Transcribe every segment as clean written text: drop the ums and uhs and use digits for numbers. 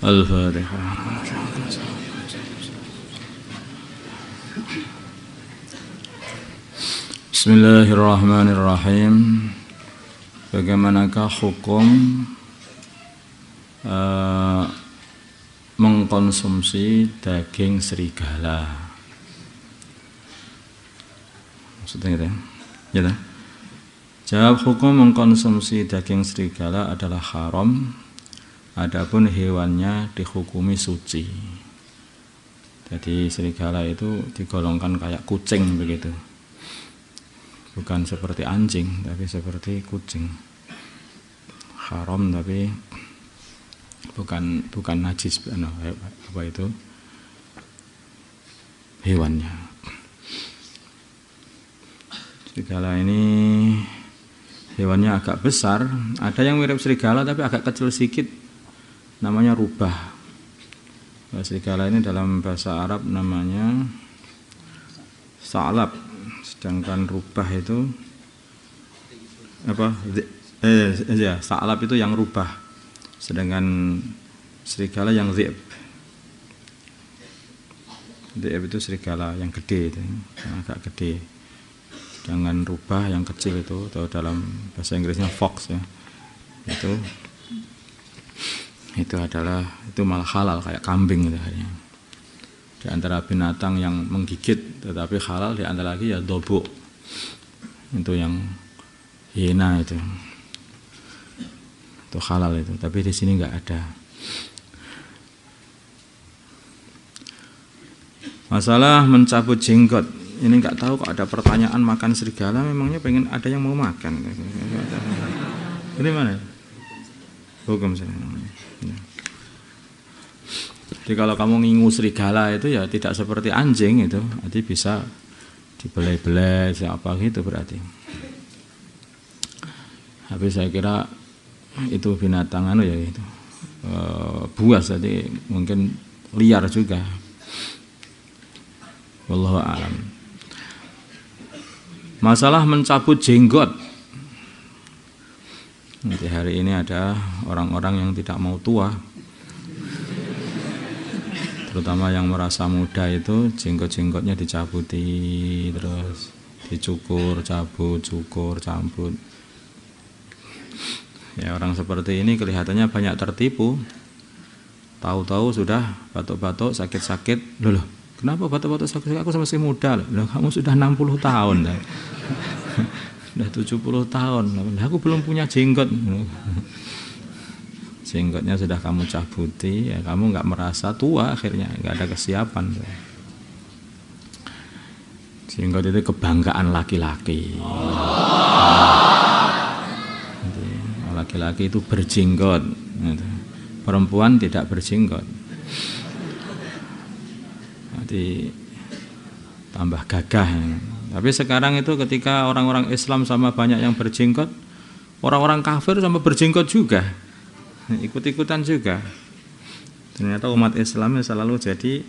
Al-Fatihah. Bismillahirrahmanirrahim. Bagaimanakah hukum mengkonsumsi daging serigala? Maksudnya gitu ya? Ya. Jawab, hukum mengkonsumsi daging serigala adalah haram. Adapun hewannya dihukumi suci. Jadi serigala itu digolongkan kayak kucing begitu. Bukan seperti anjing, tapi seperti kucing. Haram tapi bukan najis, apa itu hewannya. Serigala ini hewannya agak besar. Ada yang mirip serigala tapi agak kecil sedikit. Namanya rubah. Serigala ini dalam bahasa Arab namanya sa'lab, sedangkan rubah itu apa? Ya, sa'lab itu yang rubah, sedangkan serigala yang dhi'b. Dhi'b itu serigala yang gede, yang agak gede. Sedangkan rubah yang kecil itu, atau dalam bahasa Inggrisnya fox ya, itu malah halal kayak kambing gitu. Di antara binatang yang menggigit tetapi halal di antara lagi ya dobo, itu yang hiena itu halal itu, tapi di sini nggak ada. Masalah mencabut jenggot ini nggak tahu kok ada pertanyaan makan serigala, memangnya pengen ada yang mau makan. Ini mana hukum saya? Jadi kalau kamu ngingu serigala itu ya tidak seperti anjing itu, nanti bisa dibelai-belai siapa gitu berarti. Tapi saya kira itu binatang ya itu buas, jadi mungkin liar juga. Wallahu a'lam. Masalah mencabut jenggot. Nanti hari ini ada orang-orang yang tidak mau tua, terutama yang merasa muda itu jenggot-jenggotnya dicabuti, terus dicukur, cabut, cukur, cabut. Ya, orang seperti ini kelihatannya banyak tertipu. Tahu-tahu sudah batuk-batuk, sakit-sakit. Loh, kenapa batuk-batuk sakit? Aku masih muda loh. Kamu sudah 60 tahun. Sudah 70 tahun. Aku belum punya jenggot. Jenggotnya sudah kamu cabuti, ya kamu nggak merasa tua, akhirnya nggak ada kesiapan. Jenggot itu kebanggaan laki-laki. Laki-laki itu berjenggot, perempuan tidak berjenggot. Jadi tambah gagah. Tapi sekarang itu ketika orang-orang Islam sama banyak yang berjenggot, orang-orang kafir sama berjenggot juga. Ikut-ikutan juga. Ternyata umat Islam selalu jadi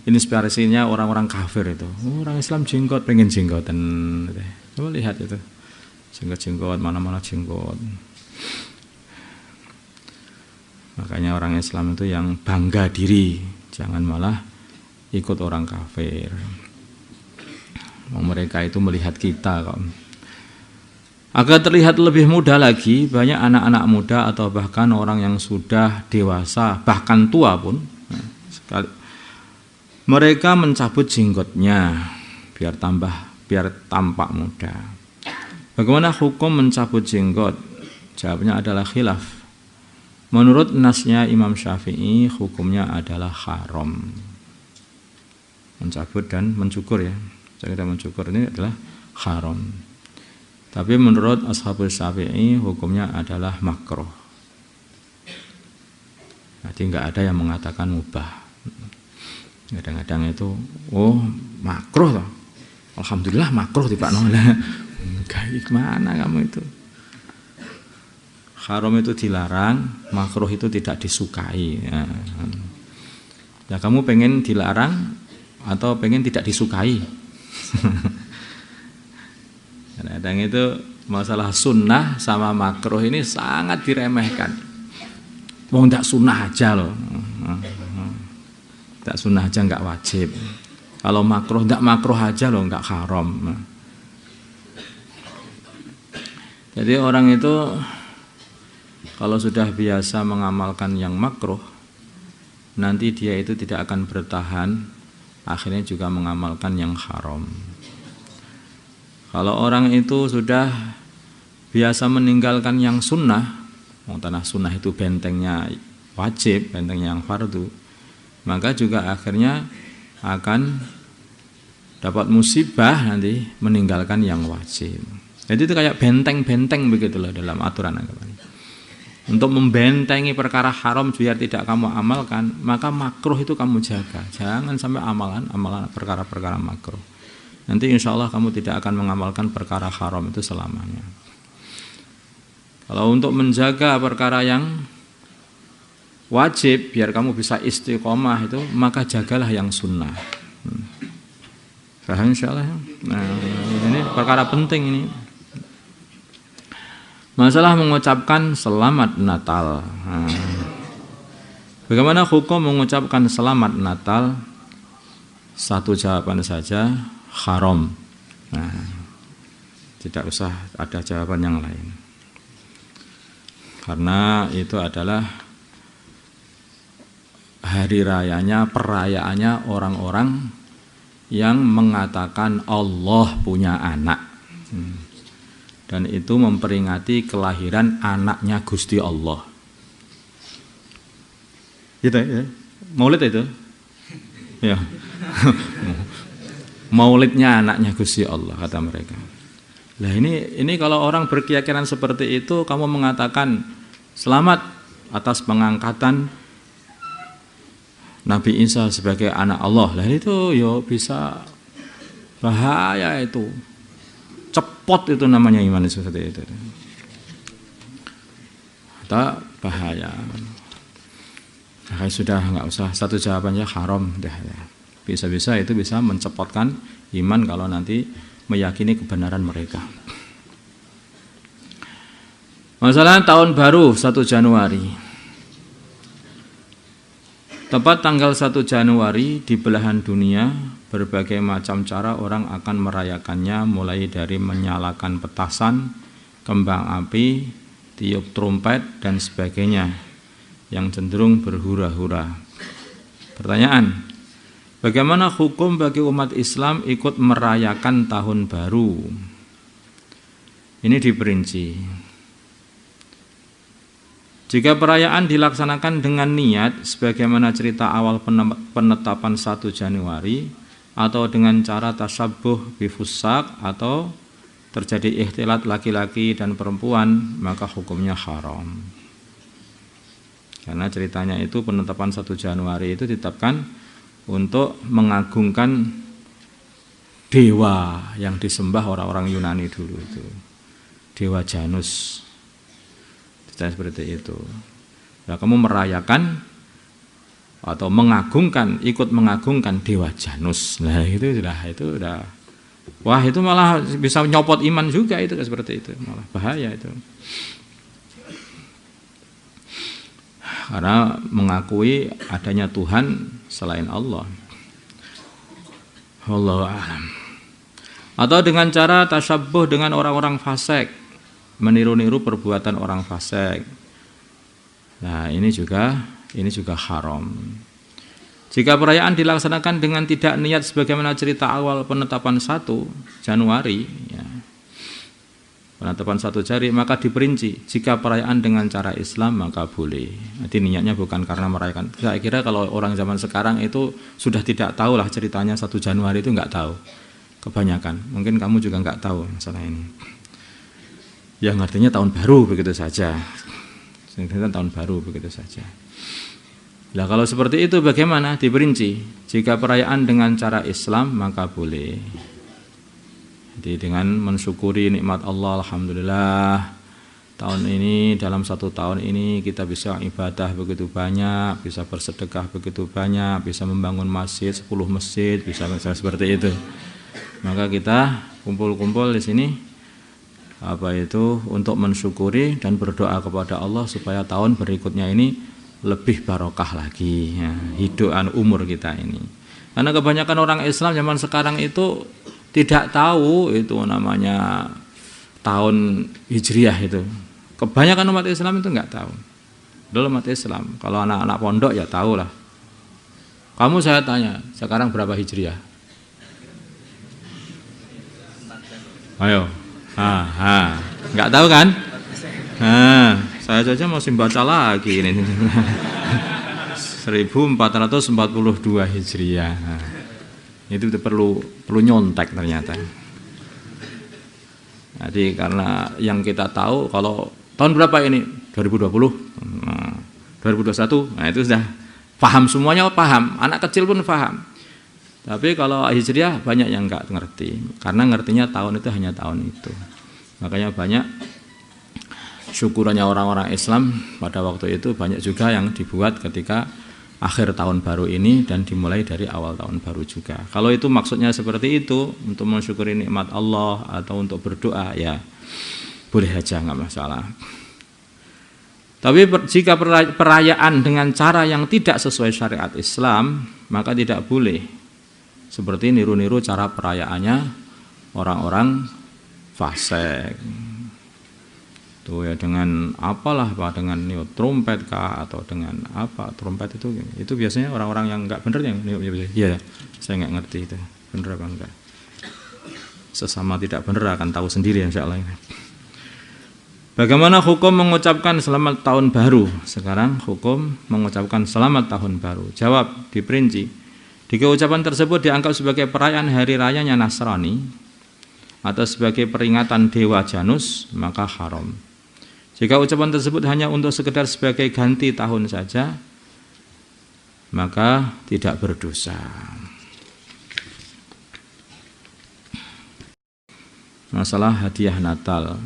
inspirasinya orang-orang kafir itu. Orang Islam jenggot, pengen jenggotan. Coba lihat itu, jenggot mana-mana jenggot. Makanya orang Islam itu yang bangga diri, jangan malah ikut orang kafir. Mereka itu melihat kita kok. Agar terlihat lebih mudah lagi, banyak anak-anak muda atau bahkan orang yang sudah dewasa, bahkan tua pun, mereka mencabut jenggotnya biar tampak muda. Bagaimana hukum mencabut jenggot? Jawabnya adalah khilaf. Menurut nasnya Imam Syafi'i, hukumnya adalah haram. Mencabut dan mencukur ya. Kita mencukur ini adalah haram. Tapi menurut Ashabul Syafi'i hukumnya adalah makruh. Jadi enggak ada yang mengatakan mubah. Kadang-kadang itu makruh toh. Alhamdulillah makruh di Pak Nola. Gimana kamu itu? Haram itu dilarang, makruh itu tidak disukai. Ya kamu pengen dilarang atau pengen tidak disukai? Kadang-kadang itu masalah sunnah sama makruh ini sangat diremehkan. Wong ndak sunah aja loh. Ndak sunah aja nggak wajib. Kalau makruh ndak makruh aja loh, nggak haram. Jadi orang itu kalau sudah biasa mengamalkan yang makruh, nanti dia itu tidak akan bertahan, akhirnya juga mengamalkan yang haram. Kalau orang itu sudah biasa meninggalkan yang sunnah, tanah sunnah itu bentengnya wajib, bentengnya yang fardu, maka juga akhirnya akan dapat musibah nanti meninggalkan yang wajib. Jadi itu kayak benteng-benteng begitulah dalam aturan agama. Untuk membentengi perkara haram biar tidak kamu amalkan, maka makruh itu kamu jaga. Jangan sampai amalan perkara-perkara makruh. Nanti insya Allah kamu tidak akan mengamalkan perkara haram itu selamanya. Kalau untuk menjaga perkara yang wajib biar kamu bisa istiqomah itu, maka jagalah yang sunnah. Paham insya Allah. Nah, ini perkara penting ini. Masalah mengucapkan selamat Natal. Bagaimana hukum mengucapkan selamat Natal? Satu jawaban saja, haram. Tidak usah ada jawaban yang lain. Karena itu adalah hari rayanya, perayaannya orang-orang yang mengatakan Allah punya anak. Dan itu memperingati kelahiran anaknya Gusti Allah. Gitu ya? Maulid itu? Ya. Maulidnya anaknya Gusti Allah kata mereka. Lah ini kalau orang berkeyakinan seperti itu, kamu mengatakan selamat atas pengangkatan Nabi Isa sebagai anak Allah. Lah itu yo bisa bahaya itu. Cepot itu namanya iman seperti itu. Atau bahaya. Nah, sudah nggak usah satu jawabannya haram dah ya. Bisa-bisa itu bisa mencepotkan iman kalau nanti meyakini kebenaran mereka. Masalah tahun baru 1 Januari. Tepat tanggal 1 Januari di belahan dunia, berbagai macam cara orang akan merayakannya, mulai dari menyalakan petasan, kembang api, tiup trompet, dan sebagainya, yang cenderung berhura-hura. Pertanyaan, bagaimana hukum bagi umat Islam ikut merayakan tahun baru? Ini diperinci. Jika perayaan dilaksanakan dengan niat sebagaimana cerita awal penetapan 1 Januari atau dengan cara tasyabuh bifussak atau terjadi ikhtilat laki-laki dan perempuan, maka hukumnya haram. Karena ceritanya itu penetapan 1 Januari itu ditetapkan untuk mengagungkan dewa yang disembah orang-orang Yunani dulu itu. Dewa Janus. Seperti itu. Nah, kamu merayakan atau mengagungkan, ikut mengagungkan dewa Janus. Nah, itu udah. Wah, itu malah bisa nyopot iman juga itu seperti itu. Malah bahaya itu. Karena mengakui adanya Tuhan selain Allah. Wallahu a'lam. Atau dengan cara tasyabuh dengan orang-orang fasik. Meniru-niru perbuatan orang fasik. Nah, ini juga haram. Jika perayaan dilaksanakan dengan tidak niat sebagaimana cerita awal penetapan 1 Januari, ya, penetapan 1 Januari, maka diperinci. Jika perayaan dengan cara Islam maka boleh. Jadi niatnya bukan karena merayakan. Saya kira kalau orang zaman sekarang itu sudah tidak tahu lah ceritanya 1 Januari itu nggak tahu. Kebanyakan. Mungkin kamu juga nggak tahu masalah ini. Yang artinya tahun baru begitu saja. Tahun baru begitu saja. Nah, kalau seperti itu bagaimana? Diperinci. Jika perayaan dengan cara Islam maka boleh. Jadi dengan mensyukuri nikmat Allah, alhamdulillah tahun ini, dalam 1 tahun ini kita bisa ibadah begitu banyak, bisa bersedekah begitu banyak, bisa membangun masjid 10 masjid, bisa seperti itu. Maka kita kumpul-kumpul di sini untuk mensyukuri dan berdoa kepada Allah supaya tahun berikutnya ini lebih barokah lagi ya, hidupan umur kita ini. Karena kebanyakan orang Islam zaman sekarang itu tidak tahu itu namanya tahun Hijriah itu. Kebanyakan umat Islam itu nggak tahu. Dulu umat Islam, kalau anak-anak pondok ya tahu lah. Kamu saya tanya, sekarang berapa Hijriah? Ayo, nggak tahu kan? Saya saja masih baca lagi ini. 1442 Hijriah. Itu perlu nyontek ternyata. Jadi karena yang kita tahu kalau tahun berapa ini? 2020, 2021, nah itu sudah paham, semuanya paham, anak kecil pun paham. Tapi kalau Hijriah banyak yang nggak ngerti, karena ngertinya tahun itu hanya tahun itu. Makanya banyak syukurannya orang-orang Islam pada waktu itu banyak juga yang dibuat ketika akhir tahun baru ini dan dimulai dari awal tahun baru juga. Kalau itu maksudnya seperti itu, untuk mensyukuri nikmat Allah atau untuk berdoa, ya boleh aja, nggak masalah. Tapi jika perayaan dengan cara yang tidak sesuai syariat Islam, maka tidak boleh. Seperti niru-niru cara perayaannya orang-orang fasik. Tuh ya, dengan apalah, Pak, dengan niup trompet kah atau dengan apa? Trompet itu biasanya orang-orang yang enggak benar yang niup. Iya, saya enggak ngerti itu. Benar apa enggak? Sesama tidak benar akan tahu sendiri insyaallah. Bagaimana hukum mengucapkan selamat tahun baru? Sekarang hukum mengucapkan selamat tahun baru. Jawab, diperinci. Jika ucapan tersebut dianggap sebagai perayaan hari rayanya Nasrani atau sebagai peringatan Dewa Janus, maka haram. Jika ucapan tersebut hanya untuk sekedar sebagai ganti tahun saja, maka tidak berdosa. Masalah hadiah Natal.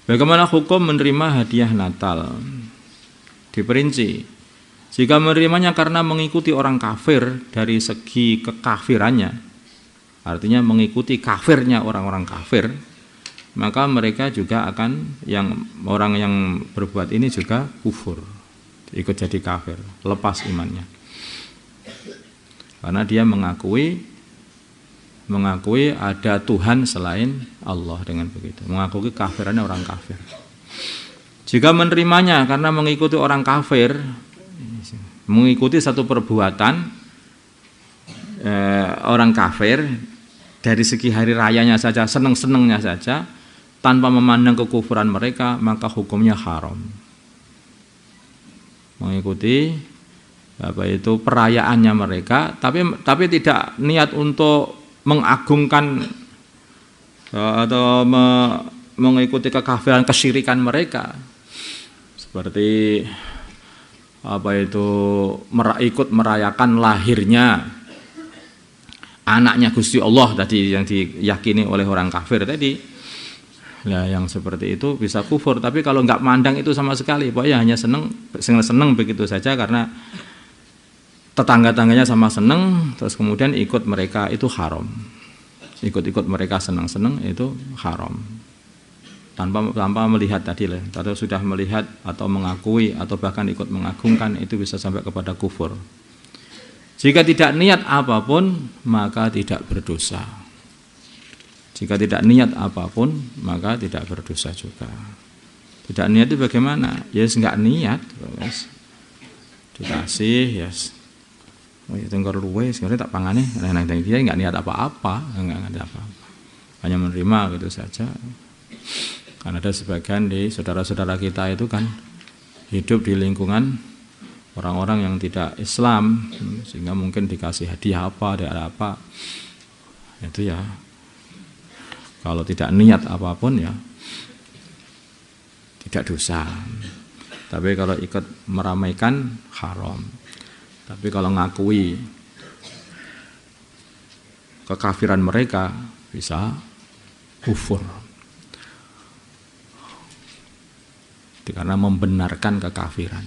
Bagaimana hukum menerima hadiah Natal? Diperinci, jika menerimanya karena mengikuti orang kafir dari segi kekafirannya, artinya mengikuti kafirnya orang-orang kafir, maka mereka juga akan, orang yang berbuat ini juga kufur, ikut jadi kafir, lepas imannya. Karena dia mengakui ada Tuhan selain Allah, dengan begitu mengakui kafirannya orang kafir. Jika menerimanya karena mengikuti orang kafir, mengikuti satu perbuatan orang kafir dari segi hari rayanya saja, seneng-senengnya saja, tanpa memandang kekufuran mereka, maka hukumnya haram. Mengikuti perayaannya mereka, tapi tidak niat untuk mengagungkan atau mengikuti kekafiran, kesyirikan mereka, seperti ikut merayakan lahirnya anaknya Gusti Allah tadi yang diyakini oleh orang kafir tadi. Nah, yang seperti itu bisa kufur. Tapi kalau nggak mandang itu sama sekali, pokoknya hanya seneng begitu saja karena tetangga-tangganya sama seneng, terus kemudian ikut mereka, itu haram. Ikut-ikut mereka senang-senang itu haram. Tanpa melihat tadi lah, atau sudah melihat atau mengakui atau bahkan ikut mengagungkan, itu bisa sampai kepada kufur. Jika tidak niat apapun, maka tidak berdosa. Jika tidak niat apapun, maka tidak berdosa juga. Tidak niat itu bagaimana? Yes, nggak niat, yes. Dikasih, yes. Oh ya, tengkor luwe sebenarnya tak pangane, dia nggak niat apa-apa, nggak ada apa-apa, hanya menerima gitu saja. Karena ada sebagian di saudara-saudara kita itu kan hidup di lingkungan orang-orang yang tidak Islam, sehingga mungkin dikasih hadiah apa, ada apa, itu ya kalau tidak niat apapun ya tidak dosa. Tapi kalau ikut meramaikan haram. Tapi kalau ngakui kekafiran mereka bisa kufur. Karena membenarkan kekafiran.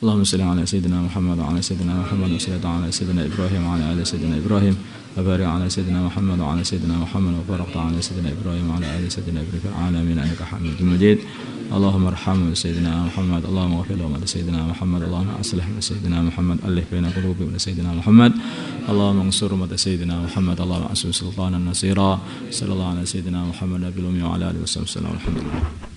اللهم صل على سيدنا محمد وعلى سيدنا محمد وصلى على سيدنا إبراهيم وعلى آل سيدنا إبراهيم وبارك على سيدنا محمد وعلى سيدنا محمد وبارك على سيدنا إبراهيم وعلى آل سيدنا إبراهيم في العالمين إنك حميد مجيد اللهم ارحم سيدنا محمد اللهم اغفر لهم سيدنا محمد اللهم أصلح سيدنا محمد ألف بين قلوبهم سيدنا محمد اللهم انصر أمة سيدنا محمد اللهم انصر سلطانا نصيرا صلى الله على سيدنا محمد نبي الأمي وعلى آله وصحبه وسلم الحمد لله.